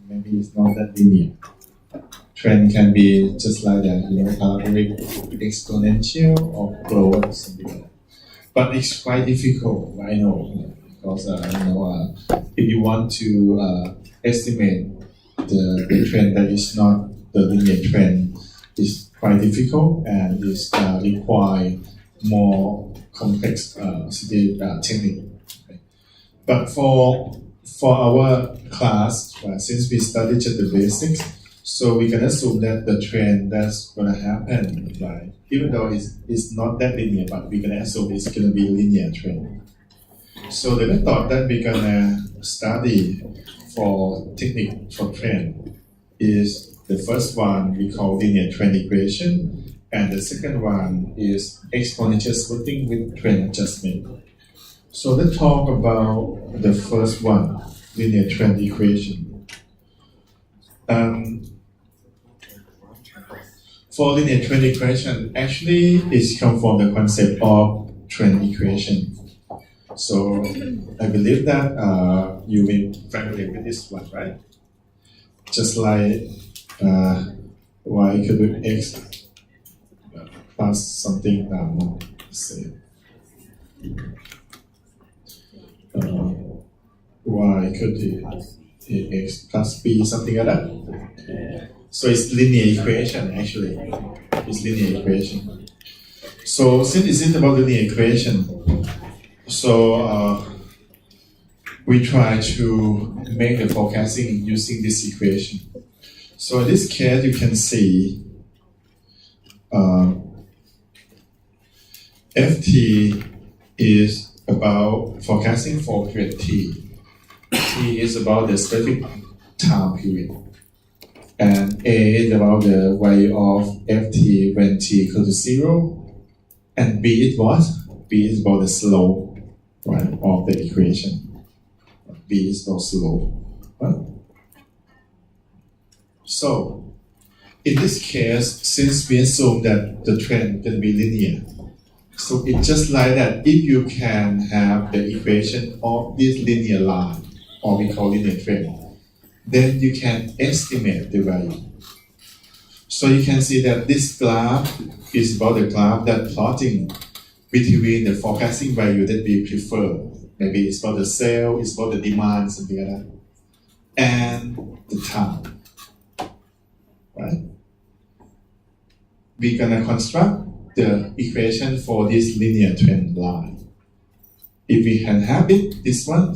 maybe it's not that linear. Trend can be just like that, parabolic, exponential, or growth, something like that. But it's quite difficult, I know, because if you want to estimate the trend that is not the linear trend, is quite difficult and is require more complex technique. Okay. But for our class, since we studied just the basics, so we can assume that the trend that's going to happen, right? Even though it's not that linear, but we can assume it's going to be a linear trend. So the method that we're going to study for technique for trend is the first one we call linear trend equation, and the second one is exponential smoothing with trend adjustment. So let's talk about the first one, linear trend equation. For linear trend equation, actually it's come from the concept of trend equation. So I believe that you will be familiar with this one, right? Just like y equal to x plus something, let's say y equal to x plus b, something like that. So it's linear equation, actually. It's linear equation. So since it's about linear equation, so we try to make the forecasting using this equation. So in this case, you can see Ft is about forecasting for period T. T is about the specific time period. And A is about the value of Ft when T equal to 0. And B is what? B is about the slope, right, of the equation. B is about slope. Right? So, in this case, since we assume that the trend can be linear, so it's just like that. If you can have the equation of this linear line, or we call linear trend, then you can estimate the value. So you can see that this graph is about the graph that plotting between the forecasting value that we prefer. Maybe it's about the sale, it's about the demand, something like that, and the time. Right? We're gonna construct the equation for this linear trend line. If we can have it, this one,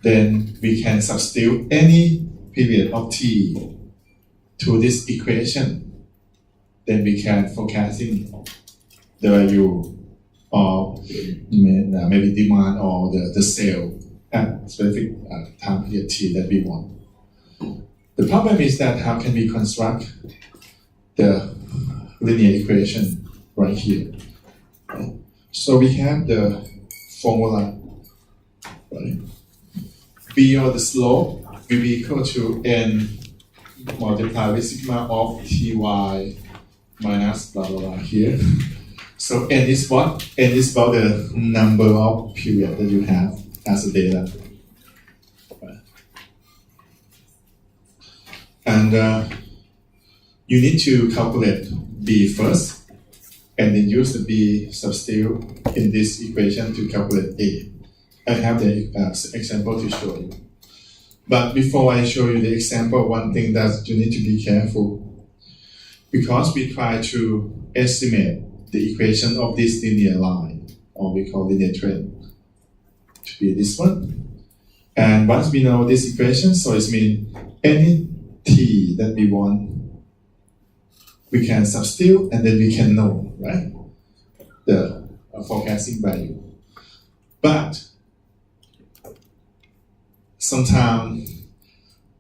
then we can substitute any period of t to this equation. Then we can forecasting the value of maybe demand or the sale at specific time period t that we want. The problem is that how can we construct the linear equation right here? Right? So we have the formula, right? B, or the slope, will be equal to n multiplied with sigma of ty minus blah blah blah here. So n is what? N is about the number of period that you have as a data. Right? And you need to calculate B first, and then use the B substitute in this equation to calculate A. I have the example to show you. But before I show you the example, one thing that you need to be careful, because we try to estimate the equation of this linear line, or we call linear trend, to be this one. And once we know this equation, so it means any t that we want, we can substitute, and then we can know, right, the forecasting value. But sometimes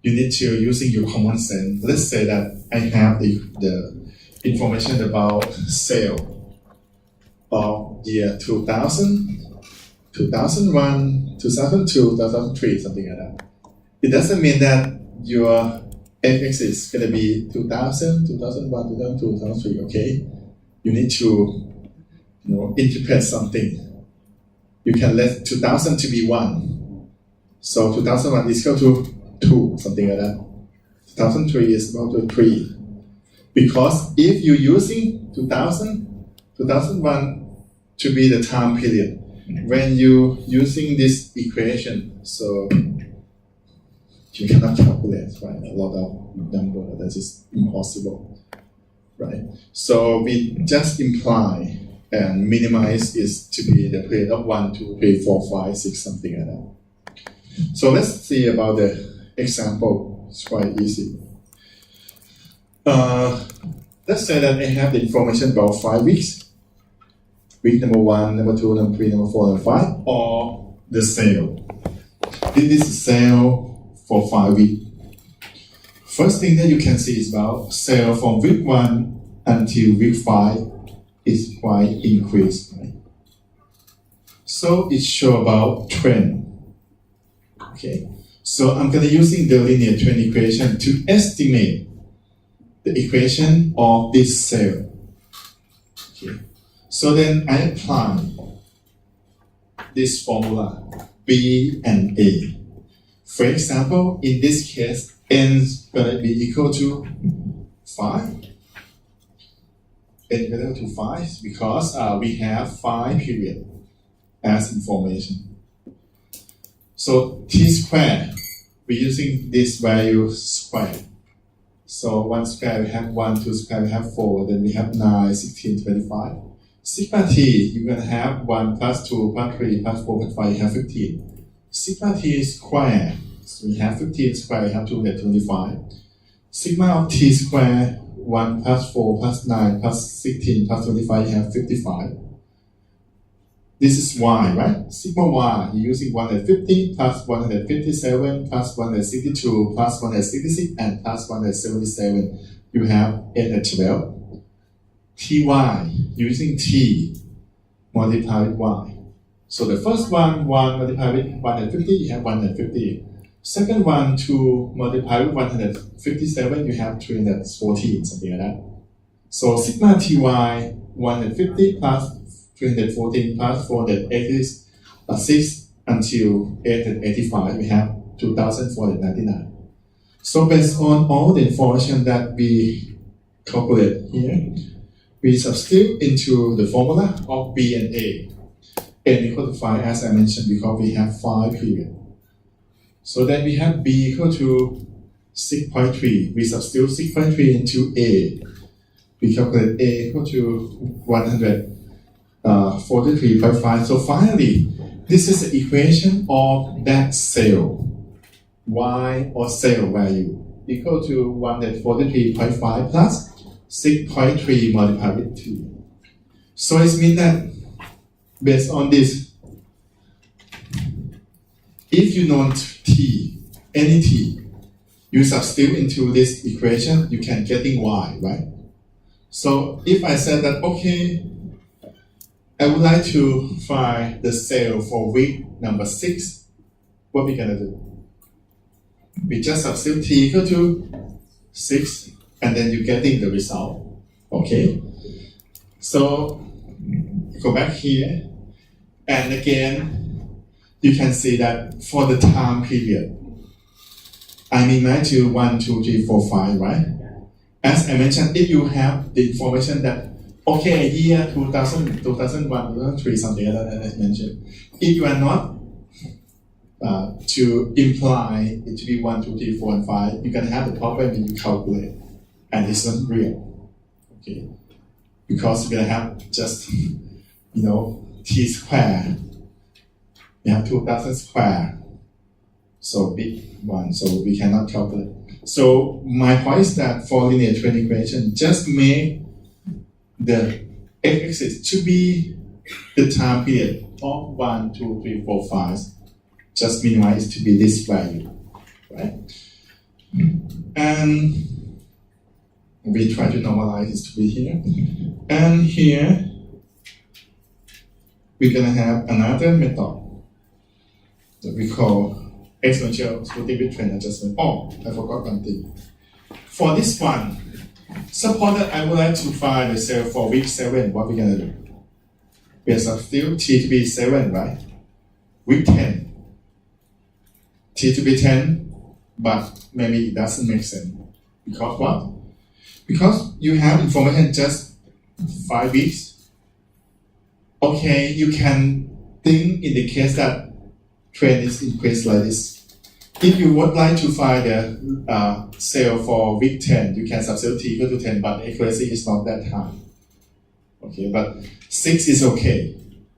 you need to using your common sense. Let's say that I have the information about sale of year 2000, 2001, 2002, 2003, something like that. It doesn't mean that your x is going to be 2000, 2001, 2002, 2003, okay? You need to interpret something. You can let 2000 to be 1. So 2001 is equal to 2, something like that. 2003 is about to 3. Because if you're using 2001 to be the time period, when you using this equation, so you cannot calculate, right? A lot of number that is impossible, right? So we just imply and minimize is to be the period of 1, 2, 3, 4, 5, 6, something like that. So let's see about the example. It's quite easy. Let's say that I have the information about 5 weeks. Week number 1, number 2, number 3, number 4, number 5, or the sale. This is a sale for 5 weeks. First thing that you can see is about sale from week 1 until week 5 is quite increased. Right? So it shows about trend. Okay. So I'm going to using the linear trend equation to estimate the equation of this sale. Okay. So then I apply this formula B and A. For example, in this case, n is going to be equal to 5. N equal to 5 because we have 5 periods as information. So t squared, we're using this value squared. So 1 square we have 1, 2 square we have 4, then we have 9, 16, 25. Sigma t, you're going to have 1 plus 2 plus 3 plus 4 plus 5, you have 15. Sigma t square, so we have 15 square, we have 225. Sigma of t square, 1 plus 4 plus 9 plus 16 plus 25, you have 55. This is y, right? Sigma y, you're using 150 plus 157 plus 162 plus 166 and plus 177. You have 8 and 12. Ty, using t multiplied with y. So the first one, 1 multiplied with 150, you have 150. Second one, 2 multiplied with 157, you have 314, something like that. So sigma ty, 150 plus 314 plus 486 until 885, we have 2,499. So based on all the information that we calculate here, we substitute into the formula of B and A. N equal to 5 as I mentioned because we have 5 periods. So then we have B equal to 6.3. We substitute 6.3 into A. We calculate A equal to 143.5. So finally, this is the equation of that sale. Y or sale value equal to 143.5 plus 6.3 multiplied with 2. So it means that based on this, if you know t, any t, you substitute into this equation, you can getting y, right? So if I said that, okay, I would like to find the sale for week number 6, what we gonna do? We just substitute t equal to 6, and then you're getting the result. Okay? So go back here, and again, you can see that for the time period, I minimize to 1, 2, 3, 4, 5, right? As I mentioned, if you have the information that, okay, year 2000, 2001, 2003, something like that, as I mentioned, if you are not to imply it to be 1, 2, 3, 4, and 5, you're going to have the problem when you calculate, and it's not real. Okay? Because you're going to have just, t square. You have 2000 square. So big one, so we cannot calculate. So my point is that for linear trend equation, just make the x-axis to be the time period of 1, 2, 3, 4, 5. Just minimize to be this value, right? And we try to normalize it to be here. And here, we're gonna have another method that we call exponential smoothing with trend adjustment. Oh, I forgot one thing. For this one, suppose that I would like to find the sale for week 7, what we're gonna do? We have substitute t to be 7, right? Week 10. T to be 10, but maybe it doesn't make sense. Because what? Because you have information just 5 weeks. Okay, you can think in the case that trend is increased like this. If you would like to find the sale for week 10, you can substitute t equal to 10, but accuracy is not that high. Okay, but 6 is okay,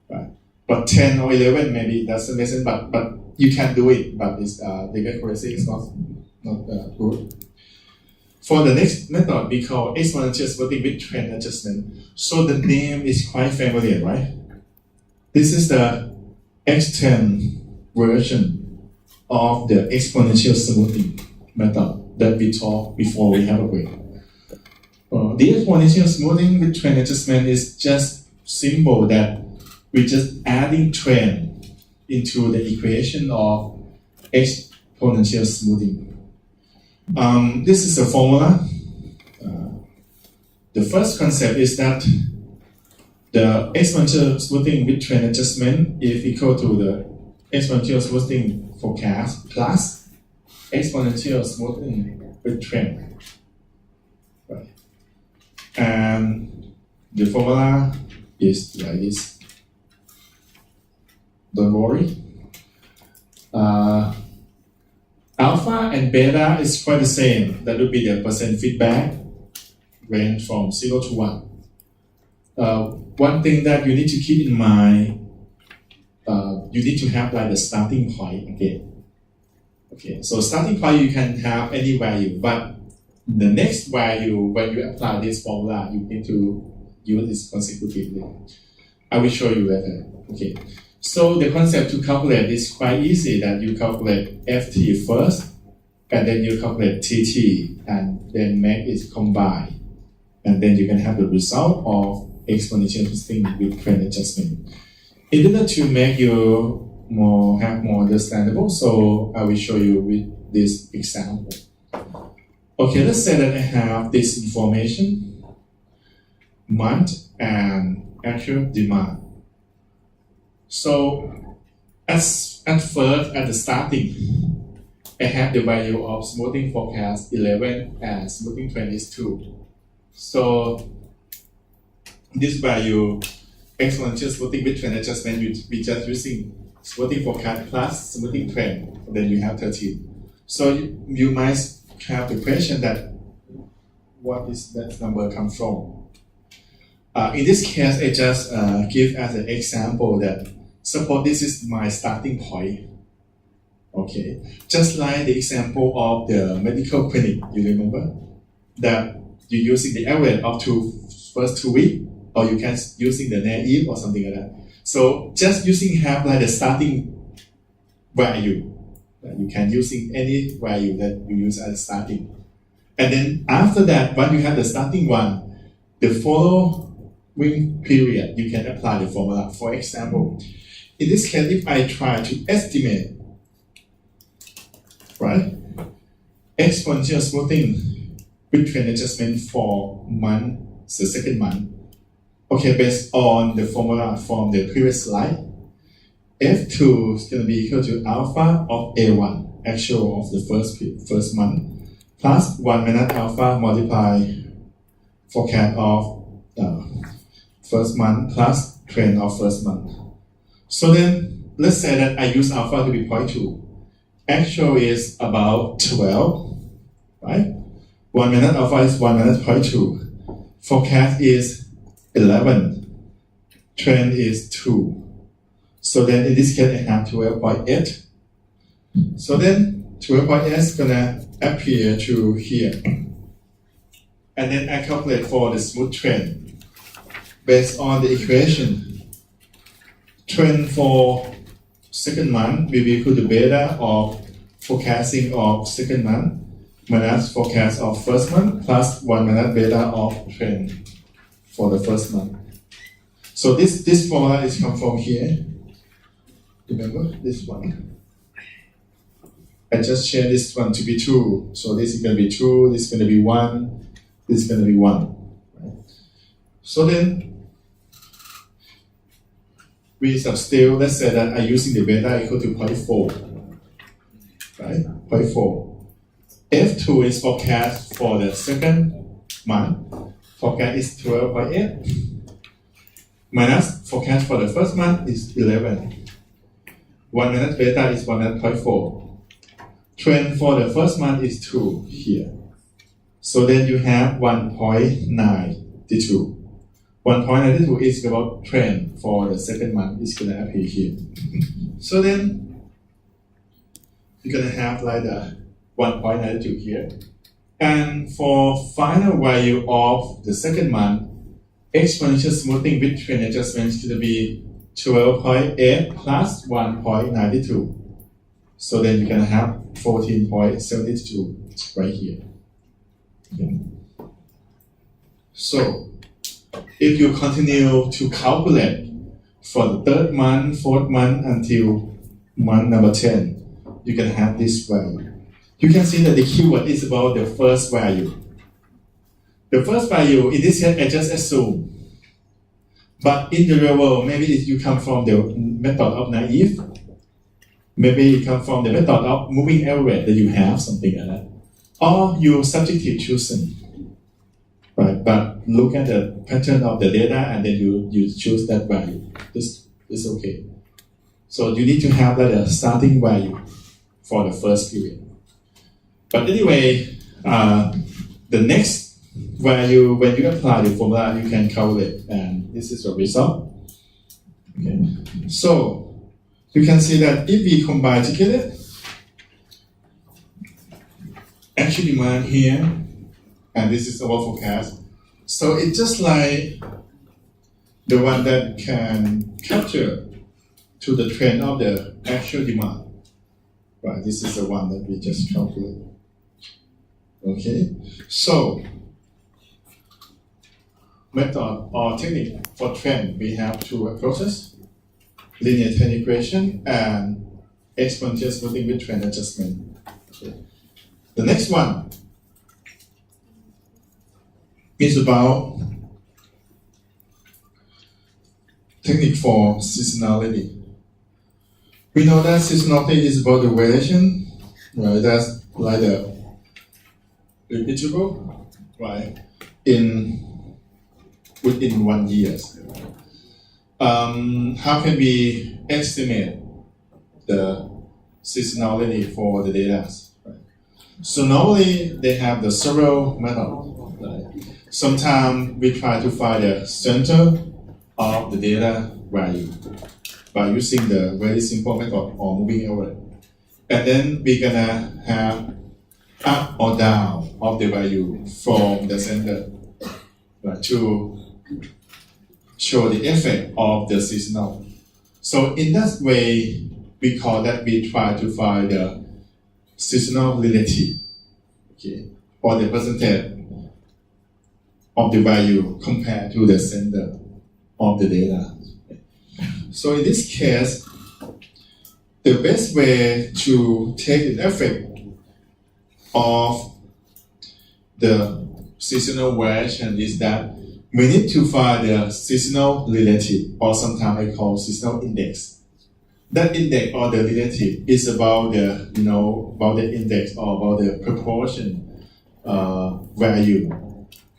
right? But 10 or 11 maybe it doesn't make sense, but you can do it, but it's, the accuracy is not good. For the next method, we call exponential smoothing with trend adjustment. So the name is quite familiar, right? This is the X10 version of the exponential smoothing method that we talked before we have a break. The exponential smoothing with trend adjustment is just simple that we're just adding trend into the equation of exponential smoothing. This is a formula. The first concept is that the exponential smoothing with trend adjustment is equal to the exponential smoothing forecast plus exponential smoothing with trend. Right. And the formula is like this. Don't worry. Alpha and beta is quite the same. That would be the percent feedback range from 0 to 1. One thing that you need to keep in mind, you need to have like the starting point again. Okay, so starting point you can have any value, but the next value when you apply this formula, you need to use this consecutively. I will show you later. Okay, so the concept to calculate is quite easy. That you calculate FT first, and then you calculate TT, and then make it combine, and then you can have the result of exponential smoothing with trend adjustment. In order to make you more understandable, so I will show you with this example. Okay, let's say that I have this information, month and actual demand. So at first, at the starting, I have the value of smoothing forecast 11 and smoothing trend is 2. So this value, exponential smoothing with trend adjustment, we just using smoothing forecast plus smoothing trend, then you have 13. So you might have the question that what is that number come from? In this case, I just give as an example that suppose this is my starting point. Okay, just like the example of the medical clinic, you remember that you're using the average of first 2 weeks, or you can using the naive or something like that. So just using have like the starting value. You can using any value that you use as starting. And then after that, when you have the starting one, the following period, you can apply the formula. For example, in this case, if I try to estimate, right, exponential smoothing with trend adjustment for month, the second month. Okay, based on the formula from the previous slide, F2 is going to be equal to alpha of A1, actual of the first month, plus 1 minus alpha multiply forecast of first month plus trend of first month. So then, let's say that I use alpha to be 0.2. Actual is about 12, right? 1 minus alpha is 1 minus 0.2. Forecast is 11. Trend is 2. So then in this case, I have 12.8. So then 12.8 is gonna appear to here. And then I calculate for the smooth trend based on the equation. Trend for second month will be equal to beta of forecasting of second month minus forecast of first month plus 1 minus beta of trend for the first month. So this formula is come from here. Remember this one? I just change this one to be 2. So this is going to be 2, this is going to be 1, this is going to be 1. Right? So then, we substitute, let's say that I'm using the beta equal to 0.4. Right? 0.4. F2 is forecast for the second month. Forecast is 12.8. Minus forecast for the first month is 11. 1 minute beta is 1.4. Trend for the first month is 2 here. So then you have 1.92. 1.92 is about trend for the second month. It's going to appear here. So then you're going to have like the 1.92 here. And for final value of the second month, exponential smoothing with trend adjustment is going to be 12.8 plus 1.92. So then you're going to have 14.72 right here. Okay. So if you continue to calculate for the third month, fourth month until month number 10, you can have this value. You can see that the keyword is about the first value. The first value, in this case, I just assume. But in the real world, maybe you come from the method of naive. Maybe you come from the method of moving average that you have, something like that. Or you subjective choosing. Right? But look at the pattern of the data and then you choose that value. This is okay. So you need to have like a starting value for the first period. But anyway, the next value, when you apply the formula, you can calculate, and this is the result. Okay. So you can see that if we combine together, actual demand here, and this is our forecast. So it's just like the one that can capture to the trend of the actual demand. Right, this is the one that we just calculated. Okay, so method or technique for trend, we have two approaches: linear trend equation and exponential smoothing with trend adjustment. Okay. The next one is about technique for seasonality. We know that seasonality is about the variation, right? That's like the repeatable, right? Within 1 year. How can we estimate the seasonality for the data? Right? So normally they have the several methods. Right? Sometimes we try to find the center of the data value by using the very simple method or moving average. And then we're gonna have up or down of the value from the center, right, to show the effect of the seasonal. So in that way, we call that we try to find the seasonal relative, okay, or the percentage of the value compared to the center of the data. So in this case, the best way to take an effect of the seasonal variation is that we need to find the seasonal relative, or sometimes I call seasonal index. That index or the relative is about the, about the index or about the proportion value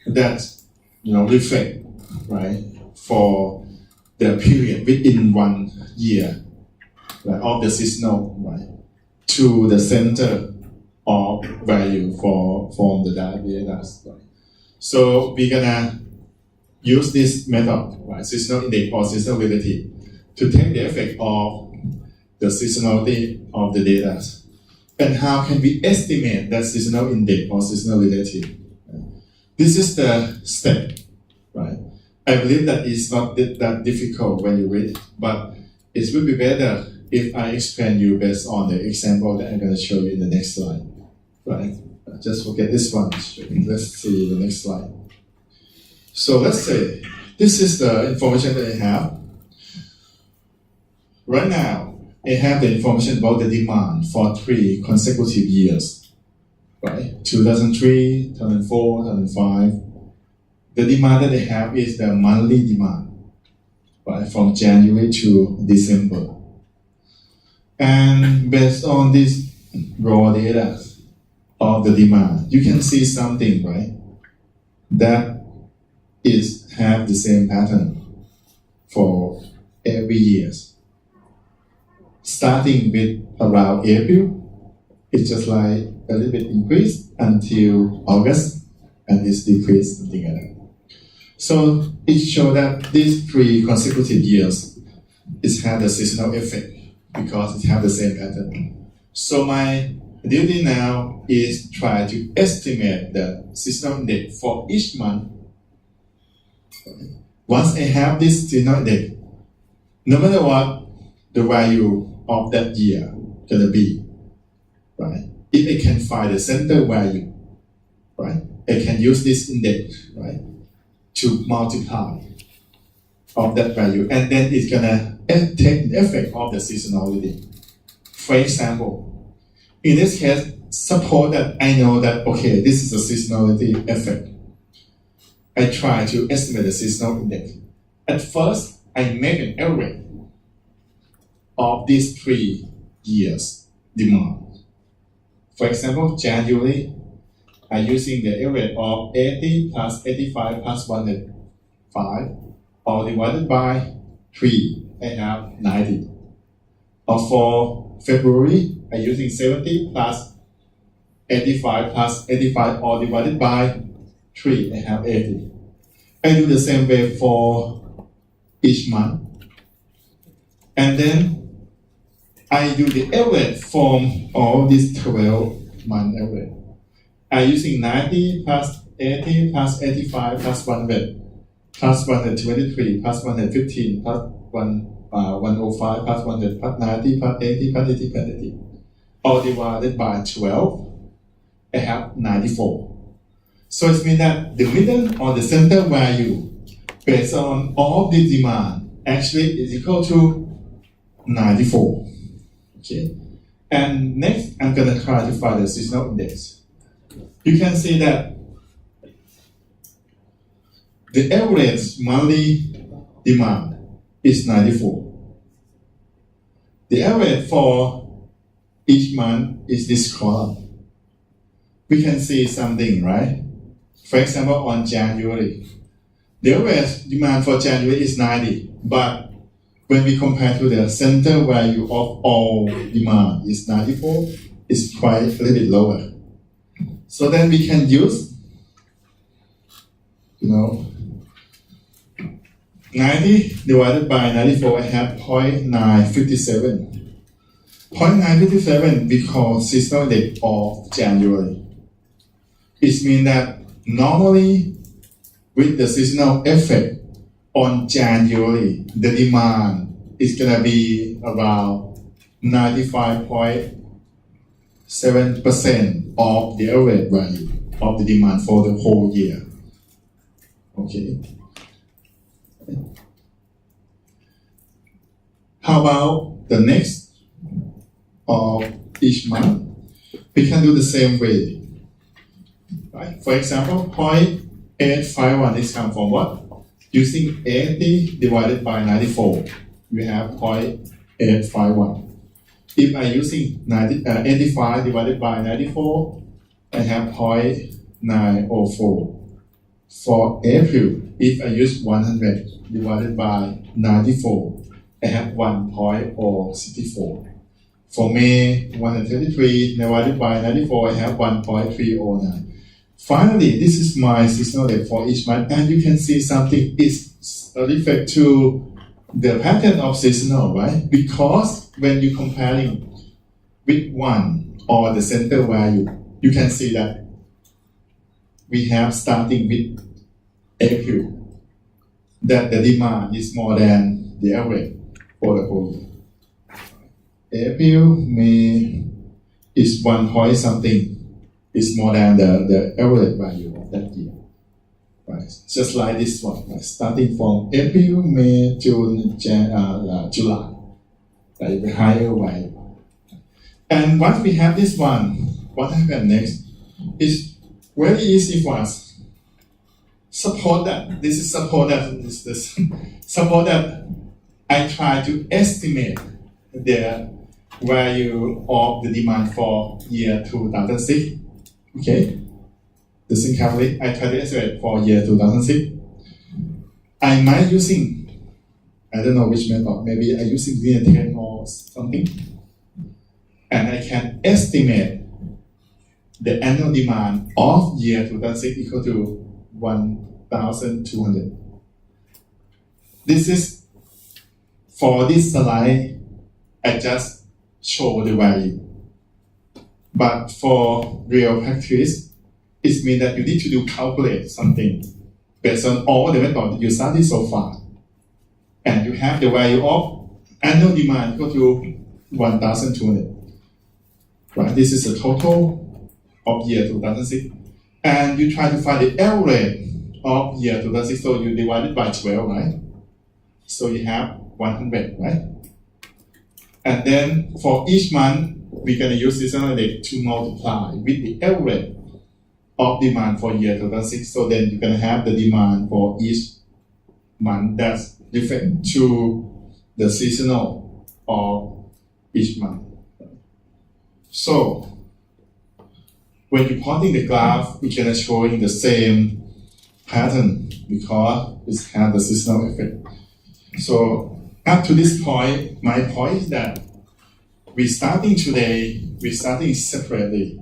that, reflect, right, for the period within 1 year, right, of the seasonal, right, to the center of value from the data. Right. So we're gonna use this method, right, seasonal index or seasonal relative, to take the effect of the seasonality of the data. And how can we estimate that seasonal index or seasonal relative? Right. This is the step, right? I believe that it's not that difficult when you read it, but it would be better if I explain you based on the example that I'm going to show you in the next slide. Right? Just forget this one. Let's see the next slide. So let's say this is the information that I have. Right now, I have the information about the demand for 3 consecutive years. Right? 2003, 2004, 2005. The demand that they have is the monthly demand, right, from January to December. And based on this raw data of the demand, you can see something, right? That is have the same pattern for every years. Starting with around April, it's just like a little bit increased until August, and it's decreased something like that. So it shows that these 3 consecutive years, it's had a seasonal effect because it has the same pattern. So my duty now is try to estimate the seasonal index for each month. Once I have this seasonal index, no matter what the value of that year gonna be, right? If I can find the center value, right? I can use this index, right, to multiply of that value, and then it's gonna take the effect of the seasonality. For example, in this case, suppose that I know that, okay, this is a seasonality effect. I try to estimate the seasonal index. At first, I make an average of these 3 years demand. For example, January, I'm using the average of 80 plus 85 plus 105, all divided by 3, I have 90. Or for February, I'm using 70 plus 85 plus 85, all divided by 3, I have 80. I do the same way for each month. And then I do the average from all these 12 month average. I'm using 90 plus 80 plus 85 plus 100 plus 123 plus 115 plus 105 plus 100 plus 90 plus 80 plus 80 plus 80. All divided by 12, I have 94. So it means that the middle or the center value based on all the demand actually is equal to 94. Okay. And next, I'm going to try to find the seasonal index. You can see that the average monthly demand is 94. The average for each month is this column. We can see something, right? For example, on January, the average demand for January is 90, but when we compare to the center value of all demand is 94, it's quite a little bit lower. So then we can use, 90 divided by 94, I have 0.957. 0.957 we call seasonal index of January. It means that normally with the seasonal effect on January, the demand is going to be around 95.7% of the average value of the demand for the whole year. Okay. How about the next of each month? We can do the same way. Right? For example, 0.851 is come from what? Using 80 divided by 94, we have 0.851. If I'm using 85 divided by 94, I have 0.904. For April, if I use 100 divided by 94, I have 1.064. For May, 133 divided by 94, I have 1.309. Finally, this is my seasonal rate for each month, and you can see something is a reflect to the pattern of seasonal, right? Because when you're comparing with one or the center value, you can see that we have starting with April, that the demand is more than the average for the whole year. April, May is 1 point something. It's more than the average value of that year. Right? Just like this one, right? Starting from April, May, June, July, like the higher value. And once we have this one, what happens next is very easy for us. Suppose that this suppose that I try to estimate the value of the demand for year 2006. Okay, listen carefully. I try to estimate for year 2006. I might using, I don't know which method, maybe I using linear trend or something, and I can estimate the annual demand of year 2006 equal to 1,200. This is, for this slide, I just show the value. But for real practice, it means that you need to calculate something based on all the methods you studied so far. And you have the value of annual demand equal to 1,200. Right? This is the total of year 2006. And you try to find the average of year 2006, so you divide it by 12, right? So you have 100, right? And then for each month, we're going to use seasonal index to multiply with the average of demand for year 2006. So then you're going to have the demand for each month that's different to the seasonal of each month. So when you're plotting the graph, it's going to show in the same pattern because it has the seasonal effect. So up to this point, my point is that we're starting separately.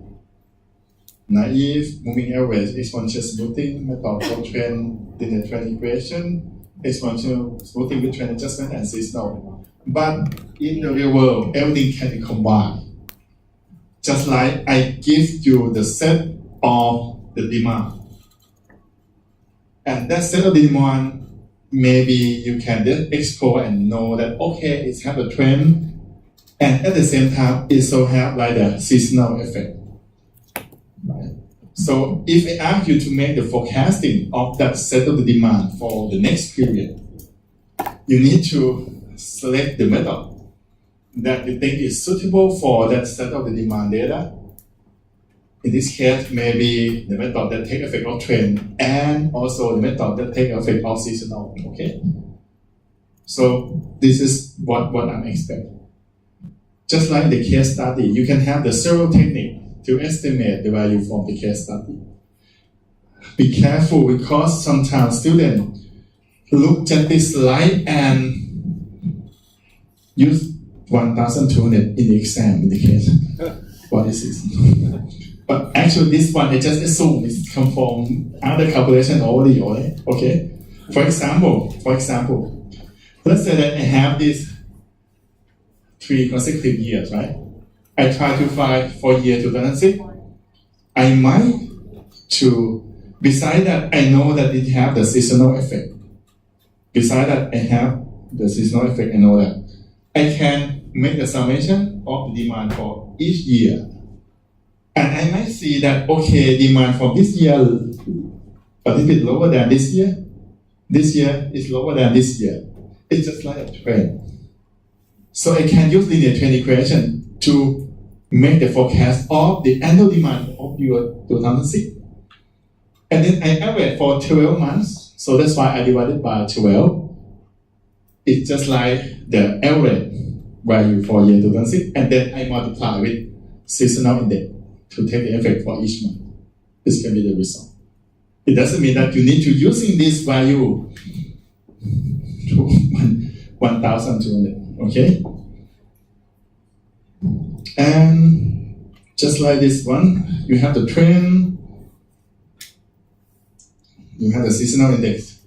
Naive, moving average, exponential smoothing, method for trend, linear trend equation, exponential smoothing with trend adjustment, and seasonal. But in the real world, everything can be combined. Just like I give you the set of the demand. And that set of demand, maybe you can just explore and know that, okay, it has a trend, and at the same time, it also have like a seasonal effect. Right? So if I ask you to make the forecasting of that set of the demand for the next period, you need to select the method that you think is suitable for that set of the demand data. In this case, maybe the method that take effect of trend and also the method that take effect of seasonal. Okay. So this is what I'm expecting. Just like the case study, you can have the several techniques to estimate the value from the case study. Be careful because sometimes students look at this slide and use 1,200 in the exam in the case. What is this? But actually this one, I just assume it comes from other calculation already, okay? For example, let's say that I have this 3 consecutive years, right? I try to find for year 2006. I might beside that, I know that it have the seasonal effect. Beside that, I have the seasonal effect, I know that. I can make the summation of the demand for each year. And I might see that, okay, demand for this year a little bit lower than this year. This year is lower than this year. It's just like a trend. So I can use linear trend equation to make the forecast of the annual demand of year 2006. And then I average for 12 months. So that's why I divided by 12. It's just like the average value for year 2006. And then I multiply with seasonal index to take the effect for each month. This can be the result. It doesn't mean that you need to using this value to 1,200, okay? And just like this one, you have the trend, you have the seasonal index.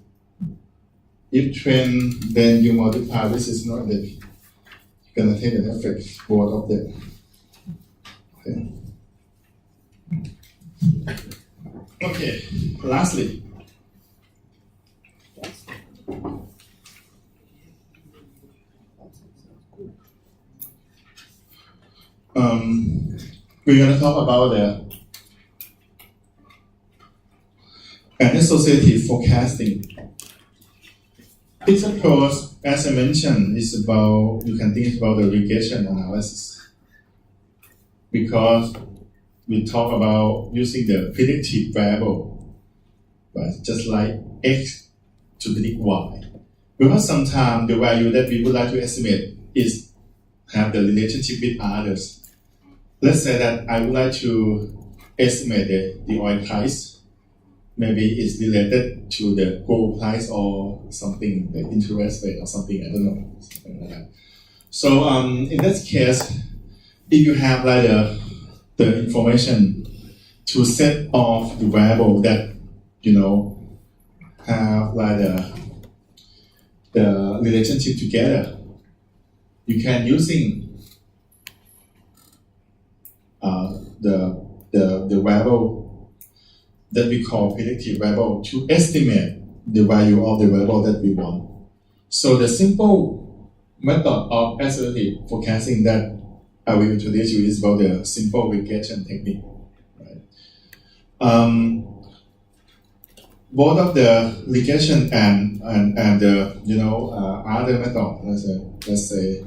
If trend, then you multiply with seasonal index. You're gonna take the effect both of them. Okay. Okay, lastly, we're going to talk about an associative forecasting. This approach, as I mentioned, is about, you can think about the regression analysis. Because we talk about using the predictive variable, right? Just like X to predict Y. Because sometimes the value that we would like to estimate have the relationship with others. Let's say that I would like to estimate the oil price. Maybe it's related to the gold price or something, the interest rate or something, I don't know, something like that. So in that case, if you have like the information to set off the variable that have like the relationship together, you can using the variable that we call predictive variable to estimate the value of the variable that we want. So the simple method of assertive forecasting that I will introduce you is about the simple regression technique. Right? Both of the regression and the other method, let's say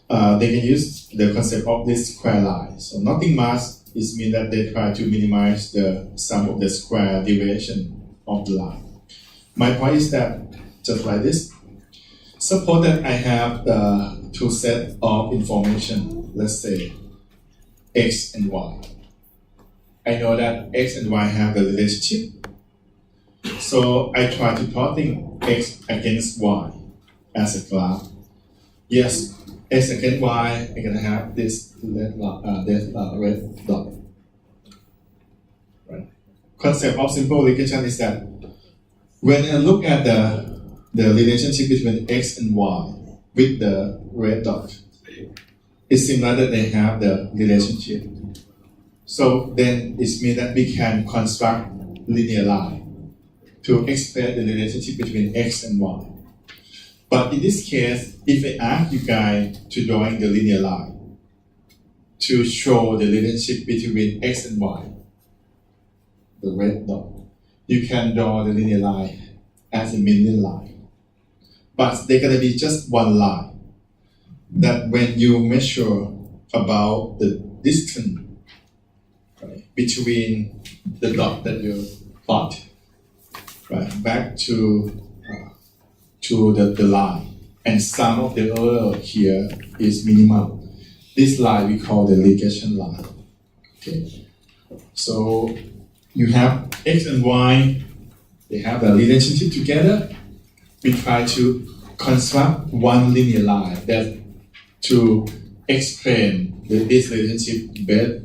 they can use the concept of this square line. So nothing much. It means that they try to minimize the sum of the square deviation of the line. My point is that just like this, suppose that I have two sets of information, let's say x and y. I know that x and y have the relationship, so I try to plotting x against y as a graph. Yes, x against y, I'm gonna have this red dot. Right. Concept of simple regression is that when I look at the relationship between x and y with the red dot, it seems like that they have the relationship. So then it means that we can construct linear line to express the relationship between x and y. But in this case, if I ask you guys to drawing the linear line to show the relationship between x and y, the red dot, you can draw the linear line as a million line. But they're going to be just one line. That when you measure about the distance between the dot that you plot, right, back to the line, and sum of the error here is minimum. This line we call the regression line. Okay, so you have x and y, they have a relationship together. We try to construct one linear line that to explain this relationship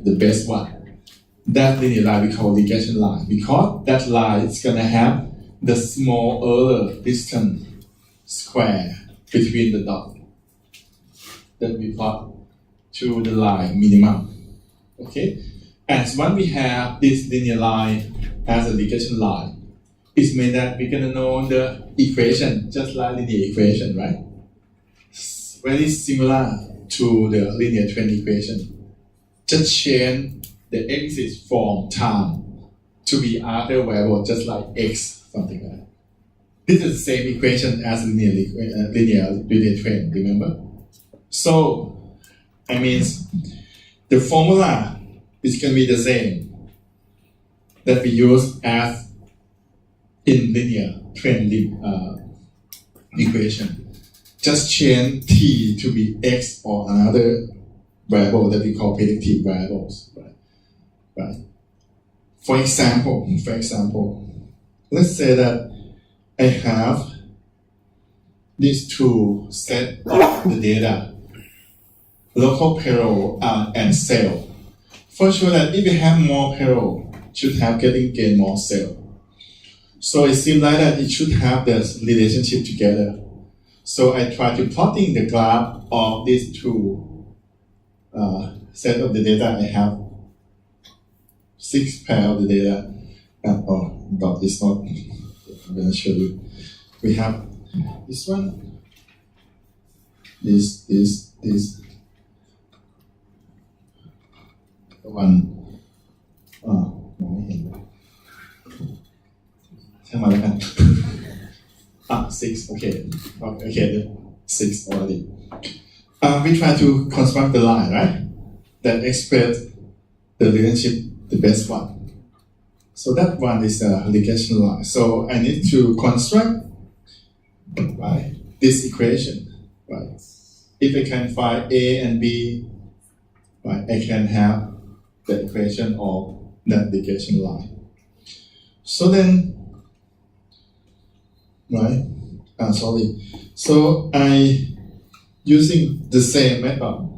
the best one. That linear line we call regression line, because that line is gonna have the small error distance square between the dot that we plot to the line minimum. Okay, and when we have this linear line as a regression line, it means that we're gonna know the equation just like linear equation, right? Very similar to the linear trend equation. Just change the axis from time to be other variable, just like x, something like that. This is the same equation as linear trend, remember? So, I mean, the formula is going to be the same that we use as in linear trend equation. Just change t to be x or another variable that we call predictive variables. Right? For example, let's say that I have these two sets of the data, local payroll and sale. For sure that if we have more payroll, should have gain more sale. So it seems like that it should have this relationship together. So I try to plotting the graph of these two set of the data. I have 6 pair of the data. Dot is not. I'm going to show you. We have this one, this one. มองไม่เห็นใช่ไหมแล้วกัน 6, okay, 6 already. We try to construct the line, right? That express the relationship, the best one. So that one is a regression line. So I need to construct, right, this equation, right? If I can find A and B, right, I can have the equation of that regression line. So then, right? So I using the same method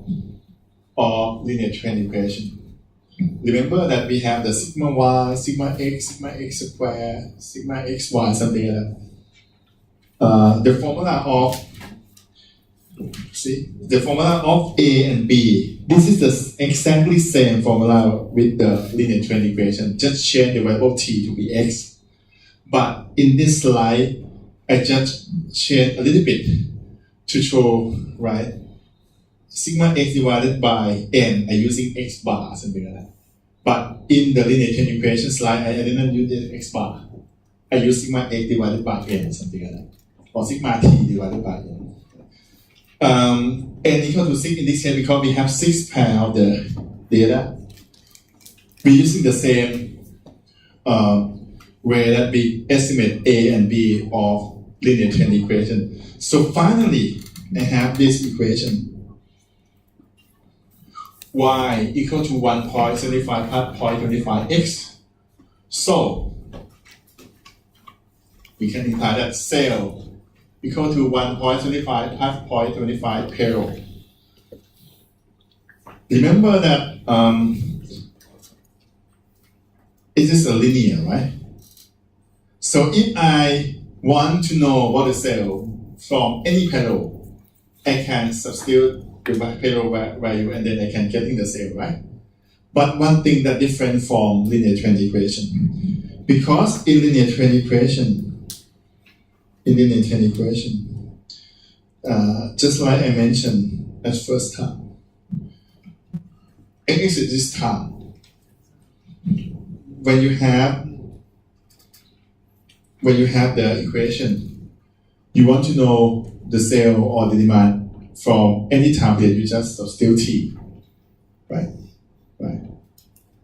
of linear train equation. Remember that we have the sigma y, sigma x squared, sigma xy, something like that. The formula of A and B. This is the exactly same formula with the linear train equation. Just change the variable t to be x. But in this slide, I just change a little bit to show, right? Sigma x divided by n, I'm using x bar, something like that. But in the linear train equation slide, I didn't use x bar. I use sigma x divided by n, something like that. Or sigma t divided by n. N equal to 6 in this case because we have 6 pairs of the data. We're using the same way that we estimate A and B of linear train equation. So finally, I have this equation. Y equal to 1.75 plus 0.25x. So we can imply that cell equal to 1.25 plus 0.25 parallel. Remember that it is a linear, right? So if I want to know what the cell from any parallel, I can substitute the parallel value and then I can get in the cell, right? But one thing that different from linear train equation, because in linear train equation, just like I mentioned at first time, x is this time. When you have the equation, you want to know the cell or the demand from any time period, you just substitute t, right?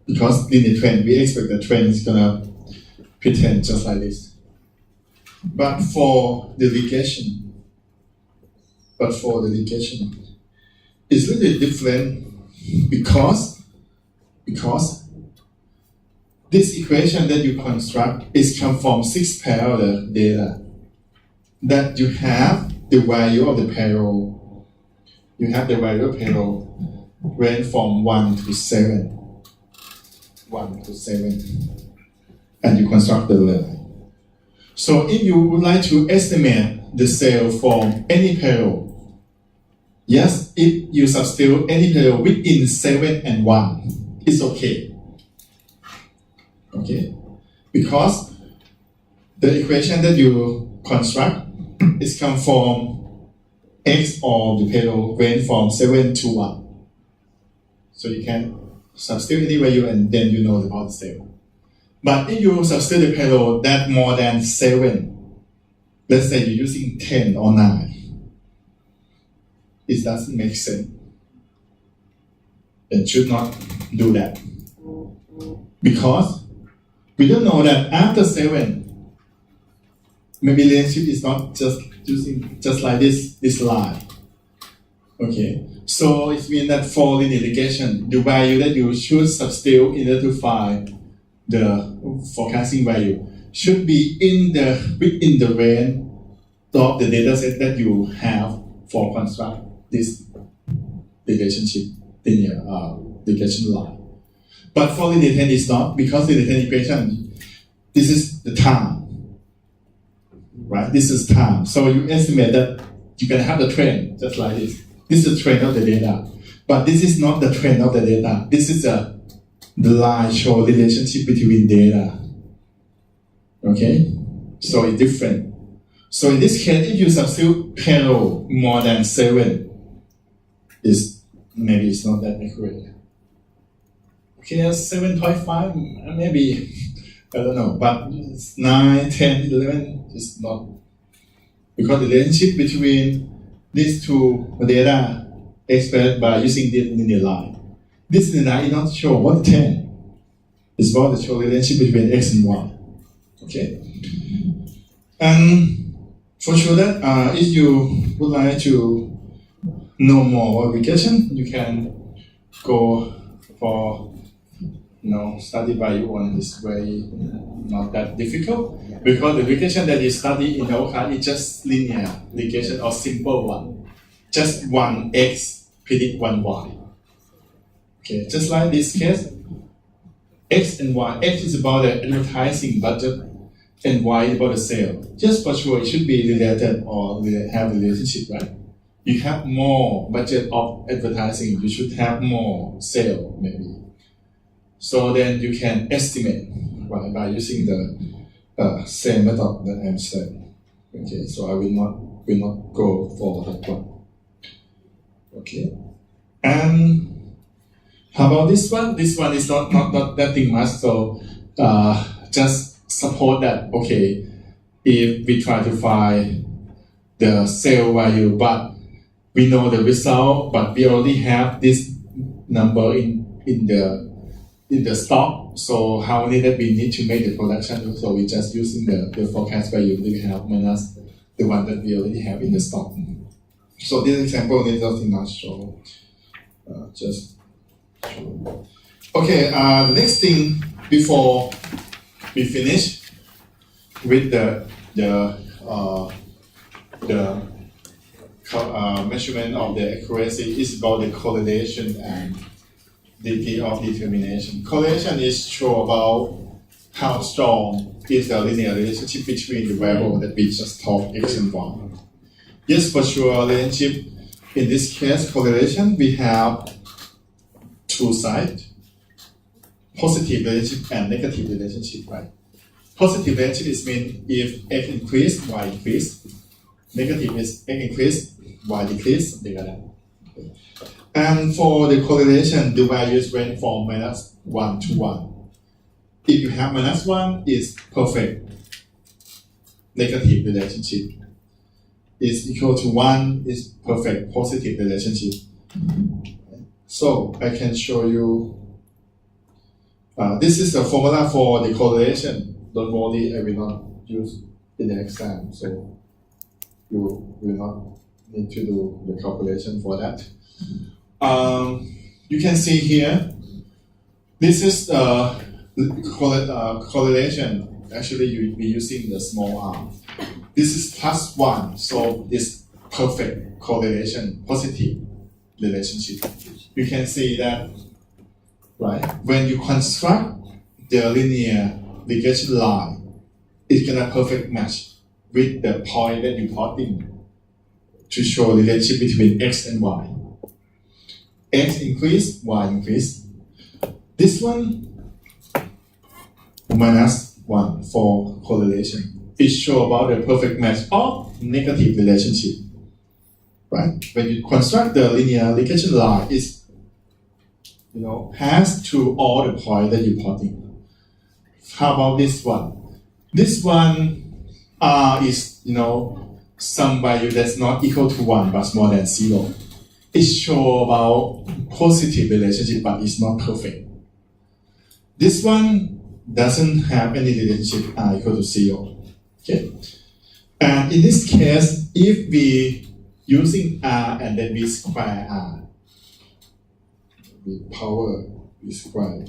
Because linear trend, we expect the trend is gonna pretend just like this. But for the regression, it's really different because this equation that you construct is come from 6 pairs of the data that you have the value of the parallel. You have the value of parallel range from 1 to 7. And you construct the line. So if you would like to estimate the cell from any parallel, yes, if you substitute any parallel within 7 and 1, it's okay. Okay? Because the equation that you construct is come from x or the parallel range from 7 to 1. So you can substitute any value and then you know about the cell. But if you substitute the parallel that more than 7, let's say you're using 10 or 9, it doesn't make sense. It should not do that. Because we don't know that after 7, maybe relationship is not just using just like this line. Okay, so it means that for linear regression, the value that you should substitute in order to find the forecasting value should be within the range of the data set that you have for construct this relationship, linear regression line. But for linear trend it's not, because linear trend equation, this is the time. Right? This is time. So you estimate that you can have the trend just like this. This is the trend of the data. But this is not the trend of the data. This is the line show relationship between data. Okay? So it's different. So in this case, if you substitute parallel more than 7, maybe it's not that accurate. Okay, 7.5, maybe. I don't know, but 9, 10, 11 is not. Because the relationship between these two data expressed by using the linear line. This linear line is not show what 10. It's about the show relationship between x and y. Okay? And for sure that if you would like to know more about regression, you can go for study by your own is very not that difficult because the regression that you study in our class is just linear regression or simple one, just one x predict one y. Okay, just like this case, x and y. X is about the advertising budget, and y is about the sale. Just for sure, it should be related or have a relationship, right? You have more budget of advertising, you should have more sale, maybe. So then you can estimate, right, by using the same method that I'm saying. Okay, so I will not go for that one. Okay, and how about this one? This one is not nothing much. So just support that. Okay, if we try to find the sale value, but we know the result, but we already have this number in the stock. So how many that we need to make the production? So we just using the forecast value that we have minus the one that we already have in the stock. So this example is nothing much. So just show. Okay. The next thing before we finish with the measurement of the accuracy is about the correlation and degree of determination. Correlation is show about how strong is the linear relationship between the variable that we just talked, x and y. Yes, for sure, relationship. In this case, correlation, we have two sides, positive relationship and negative relationship, right? Positive relationship is mean if x increase, y increase. Negative is x increase, y decrease, something like that. And for the correlation, the values range from -1 to 1. If you have -1, it's perfect. Negative relationship is equal to 1 is perfect positive relationship. So I can show you. This is the formula for the correlation. Don't worry, I will not use in the exam. So you will not need to do the calculation for that. You can see here, this is the correlation. Actually, you'll be using the small r. This is +1, so it's perfect correlation, positive relationship. You can see that, right? When you construct the linear regression line, it's gonna perfect match with the point that you're plotting to show relationship between x and y. X increase, y increase. This one -1 for correlation. It shows about the perfect match of negative relationship. Right? When you construct the linear regression line, it's has to all the points that you're plotting. How about this one? This one is some value that's not equal to 1 but more than 0. It shows about positive relationship, but it's not perfect. This one doesn't have any relationship equal to 0. Okay, and in this case, if we using r and then we square r, we power we square,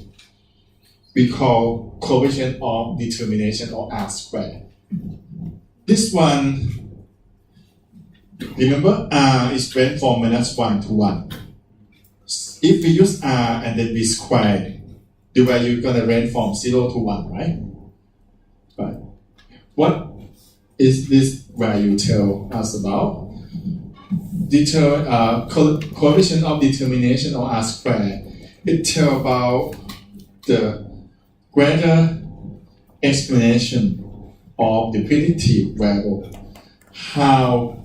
we call coefficient of determination or r square. This one, remember, r is range from -1 to 1. If we use r and then we square, the value is gonna range from 0 to 1, right? Right. What is this value tell us about? Coefficient of determination or r square. It tells about the greater explanation of the predictive variable. How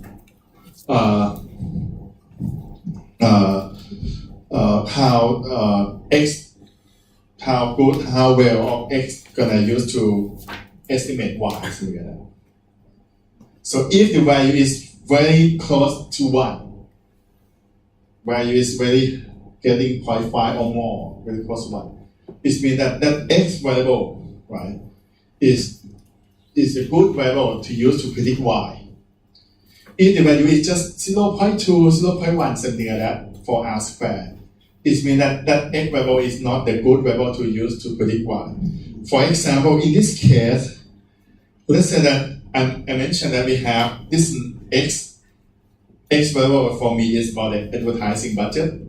good, how well of x gonna use to estimate y. So if the value is very close to 1, value is very getting 0.5 or more, very close to 1, it means that x variable, right, is a good variable to use to predict y. If the value is just 0.2, 0.1, something like that for r square, it means that that X variable is not the good variable to use to predict Y. For example, in this case, let's say that I mentioned that we have this X variable for me is about the advertising budget,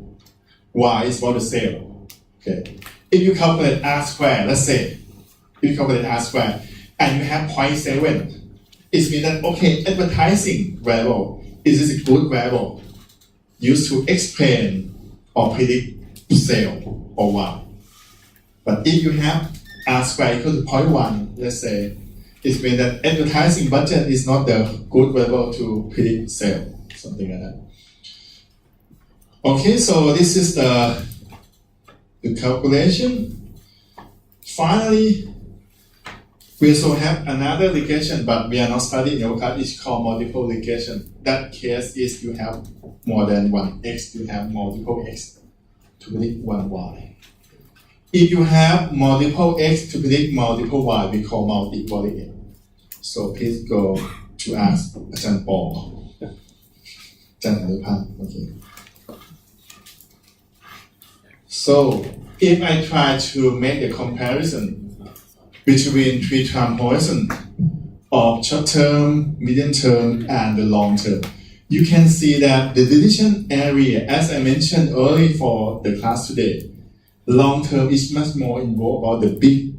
Y is about the sale. Okay. If you calculate R squared, let's say, if you calculate R squared, and you have 0.7, it means that, okay, advertising variable is this a good variable used to explain or predict sale or Y. But if you have R squared equal to 0.1, let's say, it means that advertising budget is not the good variable to predict sale, something like that. Okay, so this is the calculation. Finally, we also have another regression, but we are not studying in class. It's called multiple regression. That case is you have more than one X, you have multiple X to predict one Y. If you have multiple X to predict multiple Y, we call multivariate. So please go to ask Ajahn Paul. Okay. So if I try to make a comparison between three time horizon of short term, medium term, and the long term, you can see that the decision area, as I mentioned earlier for the class today, long term is much more involved about the big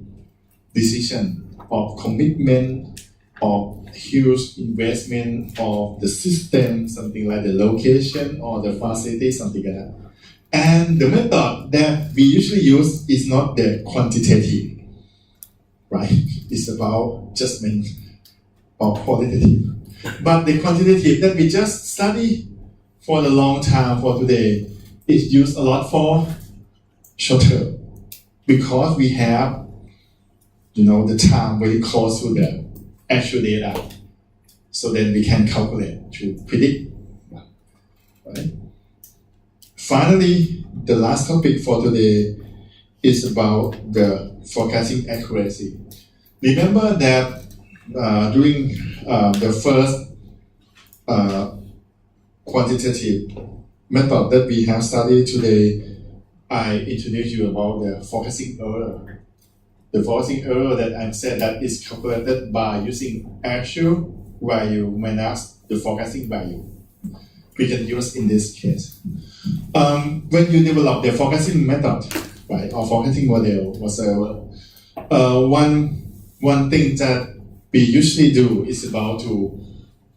decision of commitment, of huge investment of the system, something like the location or the facility, something like that. And the method that we usually use is not the quantitative, right? It's about judgment or qualitative. But the quantitative that we just study for the long time for today is used a lot for short term because we have, the time very close to the actual data. So then we can calculate to predict, right? Finally, the last topic for today is about the forecasting accuracy. Remember that during the first quantitative method that we have studied today, I introduced you about the forecasting error. The forecasting error that I said that is calculated by using actual value minus the forecasting value. We can use in this case. When you develop the forecasting method, right, or forecasting model whatsoever, one thing that we usually do is about to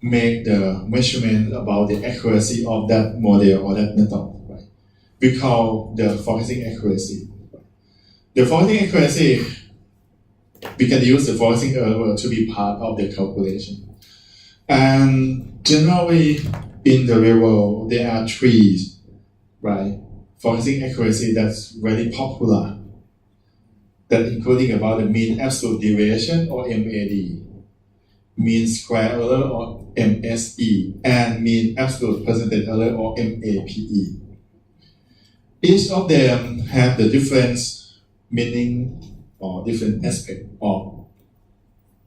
make the measurement about the accuracy of that model or that method. Right? We call the forecasting accuracy. The forecasting accuracy, we can use the forecasting error to be part of the calculation. And generally, in the real world, there are three, right, forecasting accuracy that's very popular, that including about the mean absolute deviation or MAD, mean square error or MSE, and mean absolute percentage error or MAPE. Each of them have the different meaning or different aspect of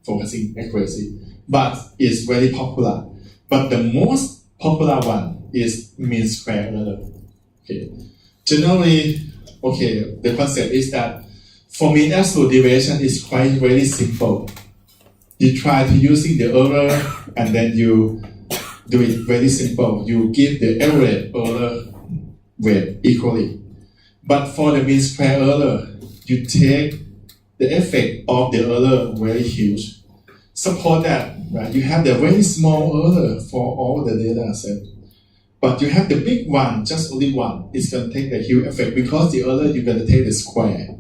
forecasting accuracy, but it's very popular. But the most popular one is mean square error. Okay. Generally, the concept is that for mean absolute deviation is quite very simple. You try to using the error and then you do it very simple. You give the average error weight equally. But for the mean square error, you take the effect of the error very huge. Suppose that, right, you have the very small error for all the data set, but you have the big one, just only one. It's going to take a huge effect because the error you're going to take the square,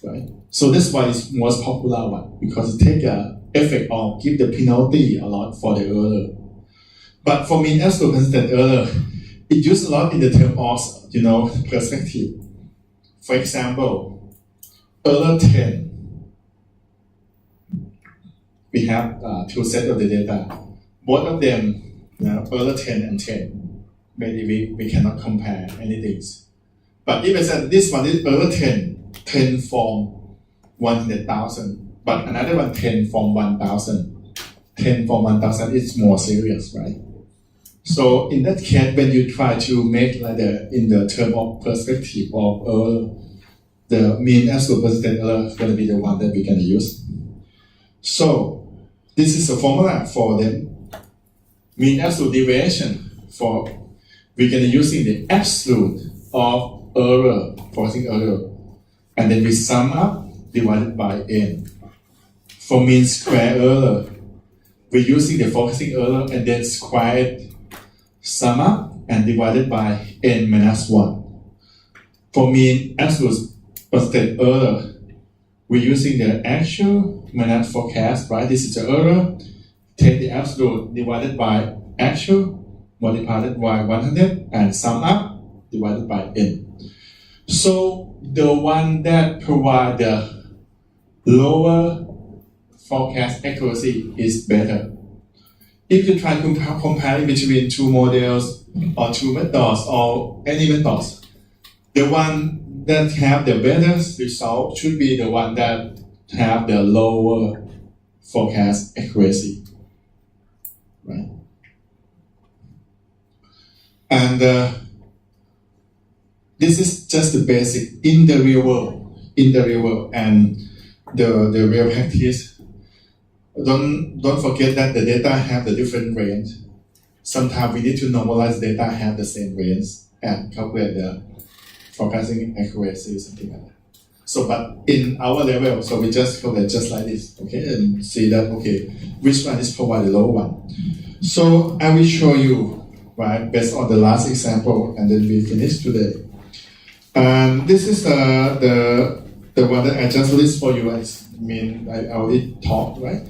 right? So that's why it's most popular one, because it take a effect or give the penalty a lot for the error. But for mean absolute constant error, it used a lot in the term of perspective. For example, error 10. We have two sets of the data. Both of them, error 10 and 10. Maybe we cannot compare anything. But if I said this one is error 10 from 100,000, but another one 10 from 1,000. 10 from 1,000 is more serious, right? So in that case, when you try to make like in the term of perspective of error, the mean absolute percentage error is going to be the one that we can use. So this is a formula for them. Mean absolute deviation for we're going to using the absolute of error, forecasting error, and then we sum up divided by n. For mean square error, we're using the forecasting error and then square it, sum up and divided by n minus 1. For mean absolute percentage error, we're using the actual minus forecast, right? This is the error. Take the absolute divided by actual, multiplied by 100 and sum up divided by n. So the one that provide the lower forecast accuracy is better. If you try comparing between two models or two methods or any methods, the one that have the better result should be the one that have the lower forecast accuracy, right? And this is just the basic in the real world, and the real practice. Don't forget that the data have the different range. Sometimes we need to normalize data have the same range and calculate the forecasting accuracy, something like that. So, but in our level, so we just calculate just like this, okay, and see that, okay, which one is provided low one. So I will show you, right, based on the last example, and then we finish today. And this is the one that I just list for you. I already talked, right?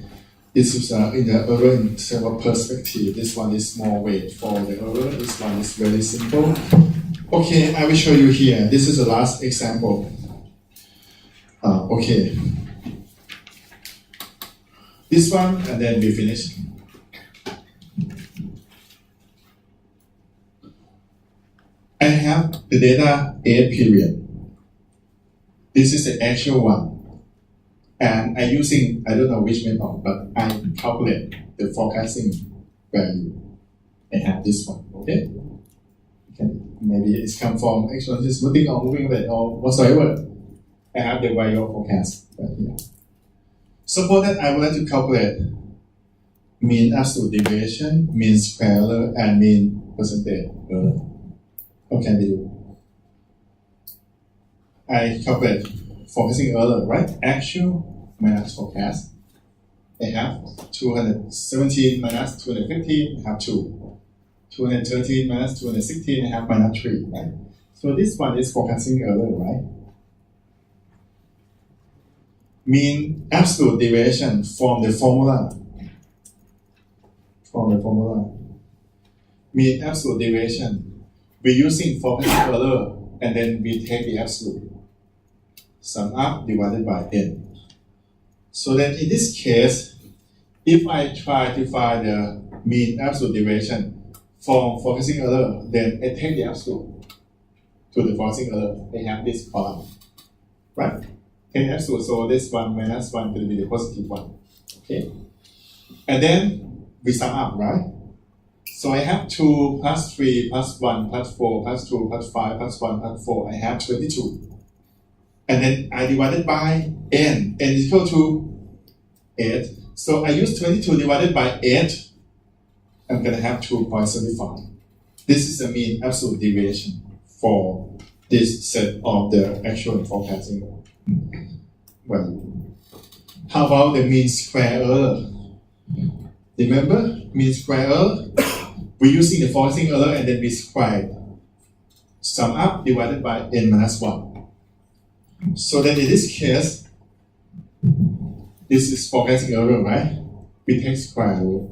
This is in the error in several perspective. This one is more weight for the error. This one is very simple. Okay, I will show you here. This is the last example. Okay. This one, and then we finish. I have the data 8 period. This is the actual one. And I'm using, I don't know which method, but I calculate the forecasting value. I have this one, okay? Maybe it's come from exponential smoothing or moving rate or whatsoever. I have the value of forecast right here. Suppose that I would like to calculate mean absolute deviation, mean square error, and mean percentage error. How can we do? I calculate forecasting error, right? Actual minus forecast. I have 217 minus 215, I have 2. 213 minus 216, I have minus 3, right? So this one is forecasting error, right? Mean absolute deviation from the formula. Mean absolute deviation. We're using forecasting error, and then we take the absolute. Sum up divided by n. So then in this case, if I try to find the mean absolute deviation from forecasting error, then I take the absolute to the forecasting error. I have this column, right? Take the absolute, so this one minus 1 will be the positive one, okay? And then we sum up, right? So I have 2 plus 3 plus 1 plus 4 plus 2 plus 5 plus 1 plus 4. I have 22. And then I divided by n. N is equal to 8. So I use 22 divided by 8. I'm going to have 2.75. This is the mean absolute deviation for this set of the actual forecasting value. How about the mean square error? Remember, mean square error? We're using the forecasting error and then we square. Sum up divided by n minus 1. So then in this case, this is forecasting error, right? We take square root.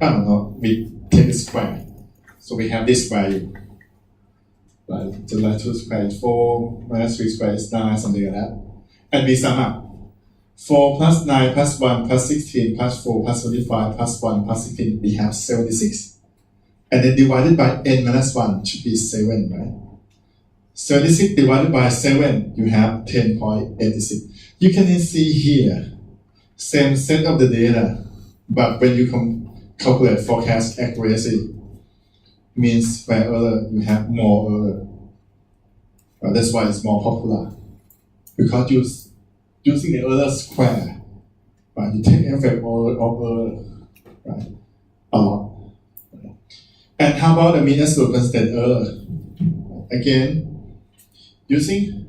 We take the square. So we have this value. Right? So like 2 squared is 4, minus 3 squared is 9, something like that. And we sum up. 4 plus 9 plus 1 plus 16 plus 4 plus 25 plus 1 plus 16, we have 76. And then divided by n minus 1 should be 7, right? 36 divided by 7, you have 10.86. You can see here, same set of the data, but when you calculate forecast accuracy, means square error, you have more error. That's why it's more popular. Because using the error square, right, you take effect of error, right, a lot. And how about the mean absolute constant error? Again, using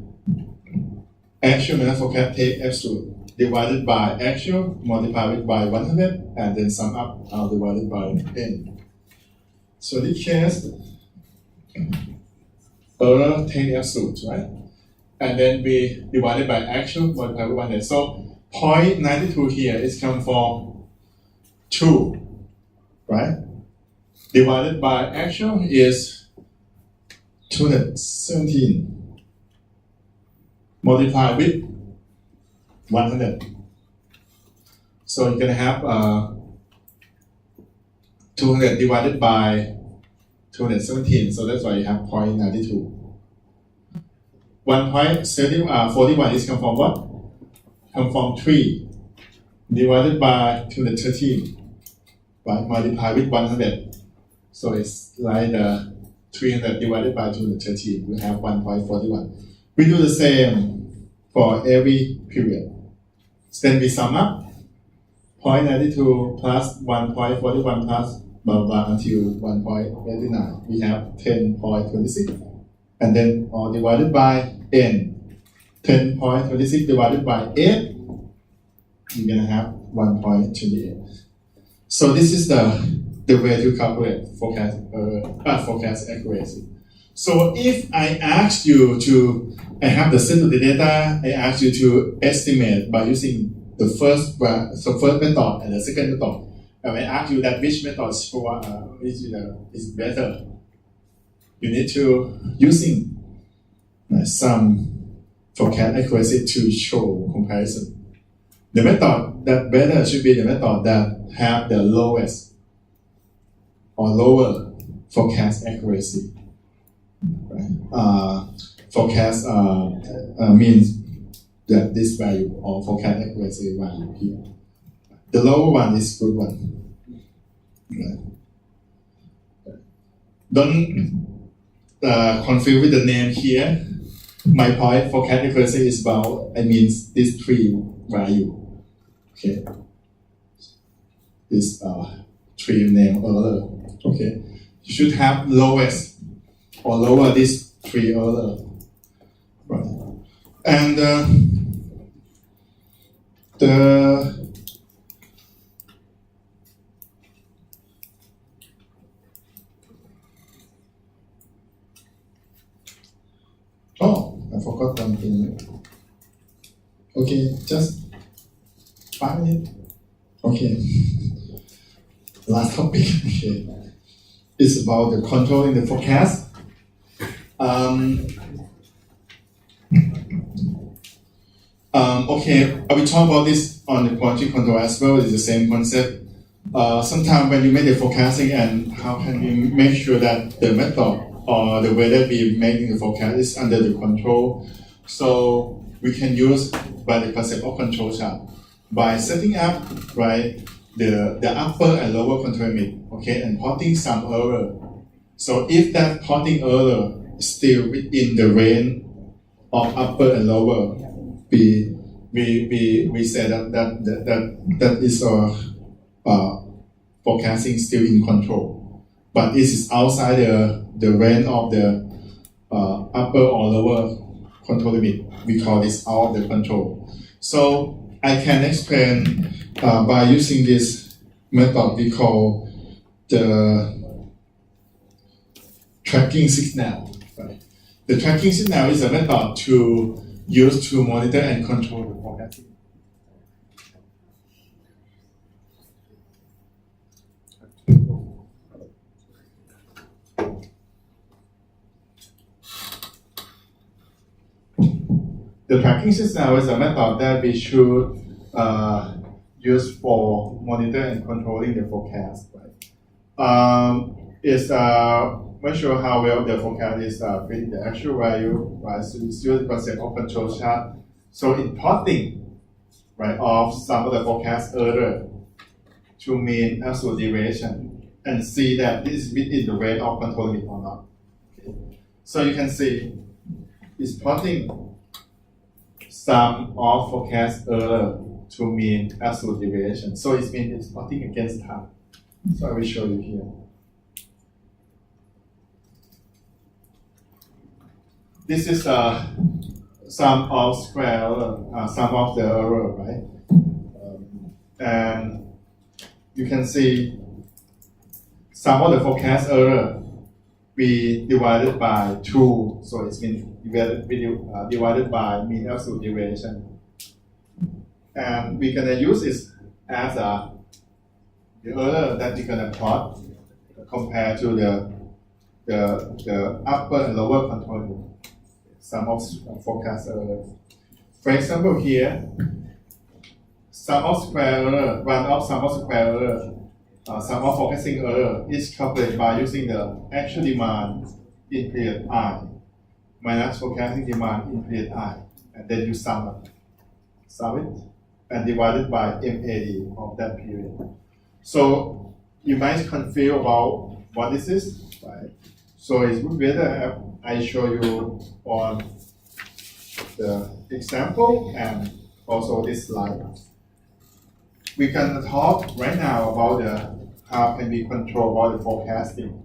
actual method forecast, take absolute divided by actual, multiply it by 100, and then sum up divided by n. So in this case, error take absolute, right? And then we divided by actual, multiply by 100. So 0.92 here is come from 2, right? Divided by actual is 217. Multiply with 100. So you're going to have 200 divided by 217. So that's why you have 0.92. 1.41 is come from what? Come from 3 divided by 213. Right? Multiply with 100. So it's like 300 divided by 213. We have 1.41. We do the same for every period. Then we sum up 0.92 plus 1.41 plus blah blah until 1.89. We have 10.26. And then all divided by n. 10.26 divided by 8, you're going to have 1.28. So this is the way to calculate forecast accuracy. So if I ask you to, I have the set of the data, I ask you to estimate by using the first method and the second method. And I ask you that which method is better. You need to using some forecast accuracy to show comparison. The method that better should be the method that have the lowest or lower forecast accuracy. Right? Forecast means that this value or forecast accuracy value here. The lower one is good one. Right? Don't confuse with the name here. My point forecast accuracy is about, this 3 value. Okay. This 3 name error. Okay. You should have lowest or lower this 3 error. Right. And I forgot one thing. Okay, just 5 minutes. Okay. Last topic. Okay. It's about the controlling the forecast. Okay, I will talk about this on the quality control as well. It's the same concept. Sometimes when you make the forecasting, and how can we make sure that the method or the way that we making the forecast is under the control? So we can use by the concept of control chart by setting up the upper and lower control limit, okay, and plotting some error. So if that plotting error is still within the range of upper and lower, we say that is forecasting still in control. But this is outside the range of the upper or lower control limit. We call this out of the control. So I can explain by using this method we call the tracking signal. Right? The tracking signal is a method to use to monitor and control the forecasting. The tracking signal is a method that we should use for monitor and controlling the forecast. Right? It's measure how well the forecast is with the actual value. Right? So it's use the concept of control chart. So in plotting, right, of some of the forecast error to mean absolute deviation, and see that this is within the range of control limit or not. Okay. So you can see it's plotting sum of forecast error to mean absolute deviation. So it means it's plotting against time. So I will show you here. This is sum of square error, sum of the error, right? And you can see sum of the forecast error we divided by 2, so it's been divided by mean absolute deviation. And we're gonna use this as the error that we're gonna plot compared to the upper and lower control limit. Sum of forecast error. For example, here, sum of square error, run of sum of square error, sum of forecasting error is calculated by using the actual demand in period I minus forecasting demand in period I, and then you sum it, and divide it by MAD of that period. So you might confuse about what this is, right? So it's better I show you on the example and also this slide. We can talk right now about how can we control about the forecasting.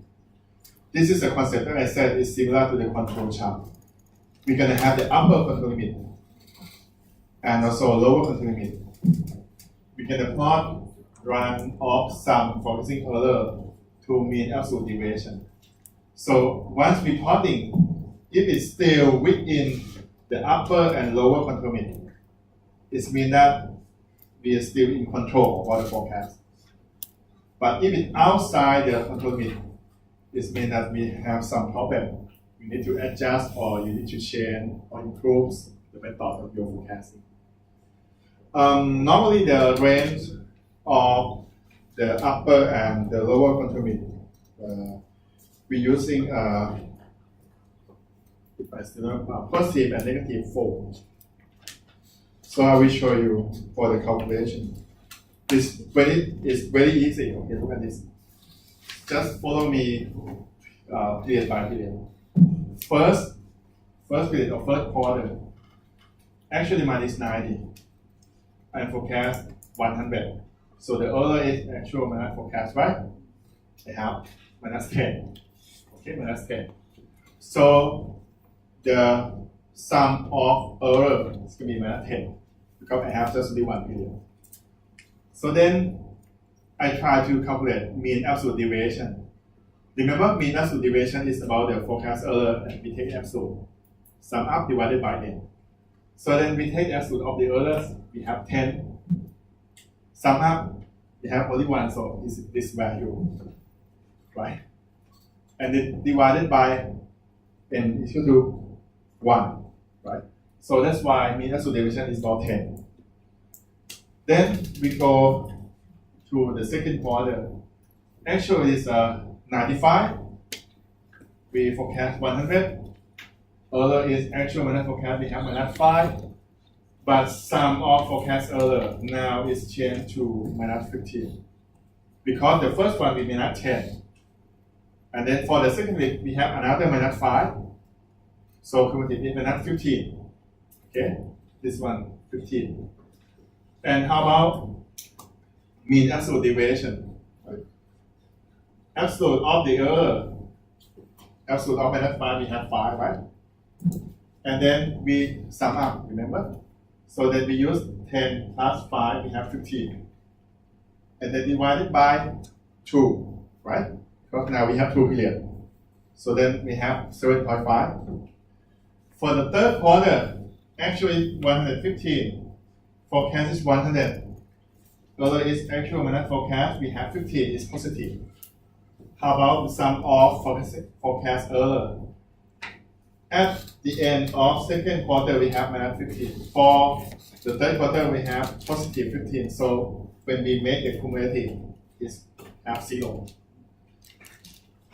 This is a concept that I said is similar to the control chart. We're going to have the upper control limit and also lower control limit. We can plot run of sum forecasting error to mean absolute deviation. So once we plotting, if it's still within the upper and lower control limit, it means that we are still in control of the forecast. But if it's outside the control limit, it means that we have some problem. We need to adjust or you need to change or improve the method of your forecasting. Normally the range of the upper and the lower control limit, we're using positive and negative fold. So I will show you for the calculation. It's very easy. Okay, look at this. Just follow me period by period. First period or first quarter, actual demand is 90 and forecast 100. So the error is actual minus forecast, right? I have minus 10. Okay, minus 10. So the sum of error is going to be minus 10 because I have just only one period. So then I try to calculate mean absolute deviation. Remember, mean absolute deviation is about the forecast error and we take absolute. Sum up divided by n. So then we take absolute of the errors, we have 10. Sum up, we have only one, so it's this value, right? And then divided by n is equal to 1, right? So that's why mean absolute deviation is about 10. Then we go to the second quarter. Actually, it's 95. We forecast 100. Error is actual minus forecast. We have minus 5. But sum of forecast error now is changed to minus 15. Because the first one we minus 10. And then for the second week, we have another minus 5. So cumulative is minus 15. Okay? This one, 15. And how about mean absolute deviation? Absolute of the error, absolute of minus 5, we have 5, right? And then we sum up, remember? So then we use 10 plus 5, we have 15. And then divided by 2, right? Because now we have 2 periods. So then we have 7.5. For the third quarter, actually 115. Forecast is 100. Error is actual minus forecast, we have 15, is positive. How about the sum of forecast error? At the end of second quarter, we have minus 15. For the third quarter, we have positive 15. So when we make the cumulative, it's have 0.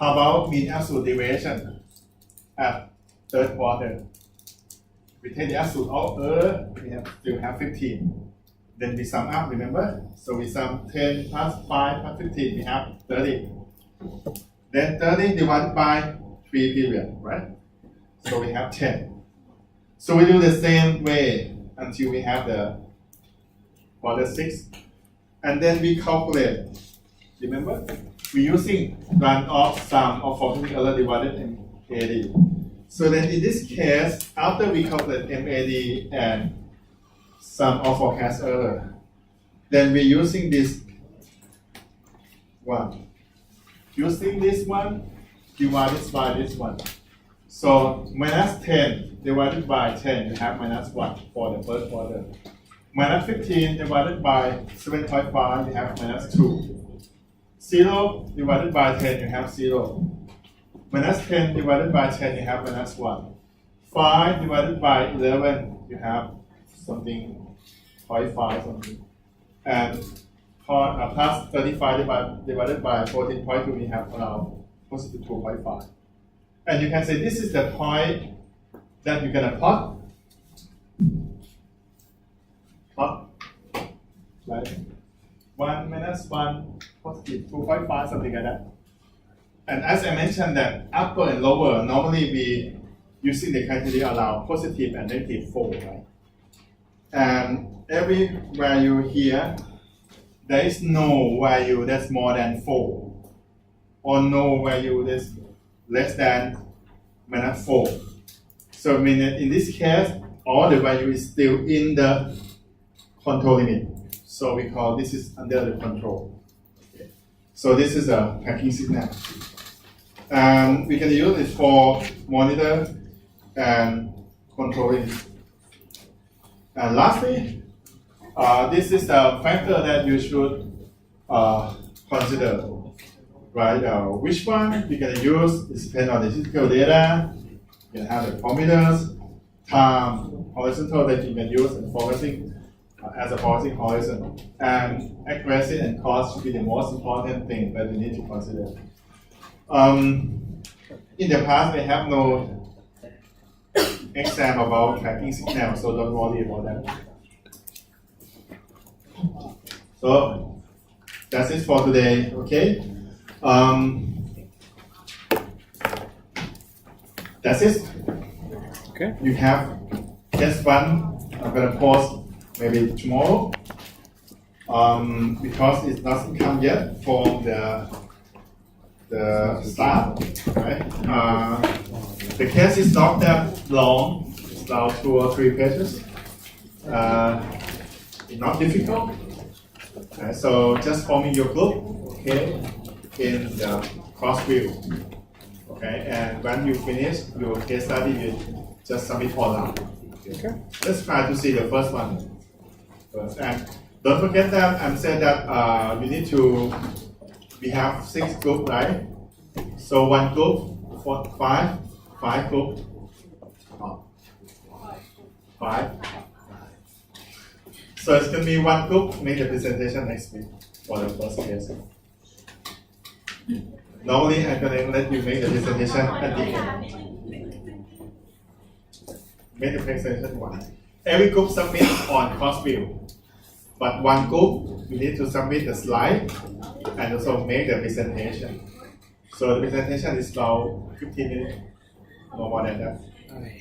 How about mean absolute deviation at third quarter? We take the absolute of error, we still have 15. Then we sum up, remember? So we sum 10 plus 5 plus 15, we have 30. Then 30 divided by 3 period, right? So we have 10. So we do the same way until we have the order 6. And then we calculate. Remember? We're using run-off sum of forecasting error divided MAD. So then in this case, after we calculate MAD and sum of forecast error, then we're using this one. Using this one divided by this one. So minus 10 divided by 10, you have minus 1 for the first order. Minus 15 divided by 7.5, you have minus 2. 0 divided by 10, you have 0. Minus 10 divided by 10, you have minus 1. 5 divided by 11, you have something, 0.5 something. And plus 35 divided by 14.2, we have around positive 2.5. And you can say this is the point that you're going to plot. Right? 1 minus 1 positive 2.5, something like that. And as I mentioned that upper and lower, normally we using the criteria allow positive and negative 4, right? And every value here, there is no value that's more than 4, or no value that's less than minus 4. So meaning in this case, all the value is still in the control limit. So we call this is under the control. Okay. So this is a packing signal. And we can use it for monitor and controlling. And lastly, this is the factor that you should consider, right? Which one you can use? It depends on the statistical data. You can have the parameters, time, horizontal that you can use, and focusing as a focusing horizon. And accuracy and cost should be the most important thing that you need to consider. In the past, they have no exam about tracking signal, so don't worry about that. So that's it for today, okay? That's it. Okay. You have test one. I'm gonna post maybe tomorrow. Because it doesn't come yet from the start, right? The case is not that long. It's about 2 or 3 pages. It's not difficult. So just forming your group, okay, in the cross view, okay. And when you finish your case study, you just submit all out. Okay. Let's try to see the first one first. And don't forget that I said that you need to. We have 6 groups, right? So one group for 5 group, 5. So it's going to be one group make the presentation next week for the first case. Normally I'm going to let you make the presentation at the end. Make the presentation one. Every group submit on course view, but one group you need to submit the slide and also make the presentation. So the presentation is about 15 minutes, no more than that.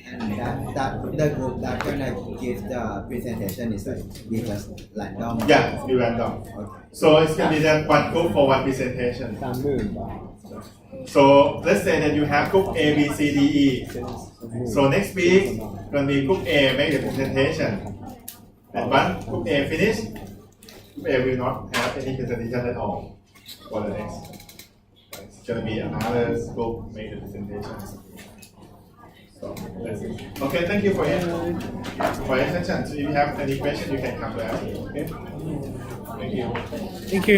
And that the group that gonna give the presentation is like we just random. Yeah, be random. Okay. So it's gonna be that one group for one presentation. So let's say that you have group A, B, C, D, E. So next week gonna be group A make the presentation, and when group A finish, group A will not have any presentation at all for the next. It's gonna be another group make the presentation. So that's it. Okay, thank you for your attention. So if you have any questions, you can come to us. Okay. Thank you. Thank you.